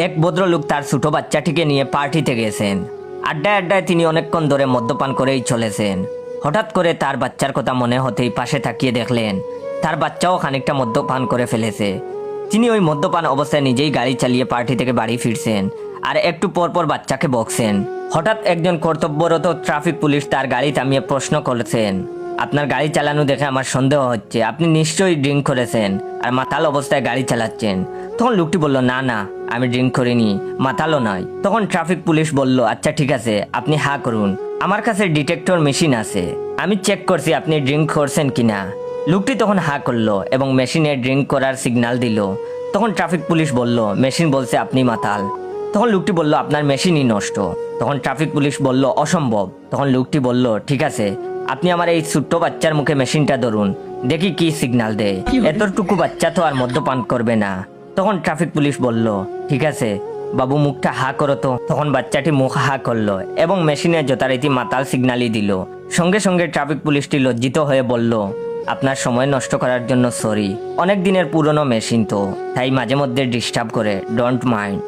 এক ভদ্রলোক তার ছোট বাচ্চাটিকে নিয়ে পার্টিতে গেছেন। আড্ডায় আড্ডায় তিনি অনেকক্ষণ ধরে মদ্যপান করেই চলেছেন। হঠাৎ করে তার বাচ্চার কথা মনে হতেই পাশে তাকিয়ে দেখলেন তার বাচ্চাও খানিকটা মদ্যপান করে ফেলেছে। তিনি ওই মদ্যপান অবস্থায় নিজেই গাড়ি চালিয়ে পার্টি থেকে বাড়ি ফিরছেন আর একটু পর পর বাচ্চাকে বকছেন। হঠাৎ একজন কর্তব্যরত ট্রাফিক পুলিশ তার গাড়ি থামিয়ে প্রশ্ন করেছেন, আপনার গাড়ি চালানো দেখে আমার সন্দেহ হচ্ছে, আপনি নিশ্চয়ই ড্রিঙ্ক করেছেন আর মাতাল অবস্থায় গাড়ি চালাচ্ছেন। তখন লোকটি বলল, না না, আমি ড্রিঙ্ক করিনি, মাতালও নয়। তখন ট্রাফিক পুলিশ বলল, আচ্ছা ঠিক আছে, আপনি হা করুন, আমার কাছে ডিটেক্টর মেশিন আছে, আমি চেক করছি আপনি ড্রিঙ্ক করছেন কিনা। লোকটি তখন হা করলো এবং মেশিনে ড্রিঙ্ক করার সিগন্যাল দিল। তখন ট্রাফিক পুলিশ বলল, মেশিন বলছে আপনি মাতাল। তখন লোকটি বলল, আপনার মেশিনই নষ্ট। তখন ট্রাফিক পুলিশ বলল, অসম্ভব। তখন লোকটি বলল, ঠিক আছে, আপনি আমার এই ছোট্ট বাচ্চার মুখে মেশিনটা ধরুন, দেখি কি সিগন্যাল দেয়। এতটুকু বাচ্চা তো আর মদ্যপান করবে না। তখন ট্রাফিক পুলিশ বলল, ঠিক আছে বাবু, মুখটা হা করো তো। তখন বাচ্চাটি মুখ হা করলো এবং মেশিনে যথারীতি মাতাল সিগন্যালই দিল। সঙ্গে সঙ্গে ট্রাফিক পুলিশটি লজ্জিত হয়ে বলল, আপনার সময় নষ্ট করার জন্য সরি, অনেক দিনের পুরনো মেশিন তো, তাই মাঝে মধ্যে ডিস্টার্ব করে, ডোন্ট মাইন্ড।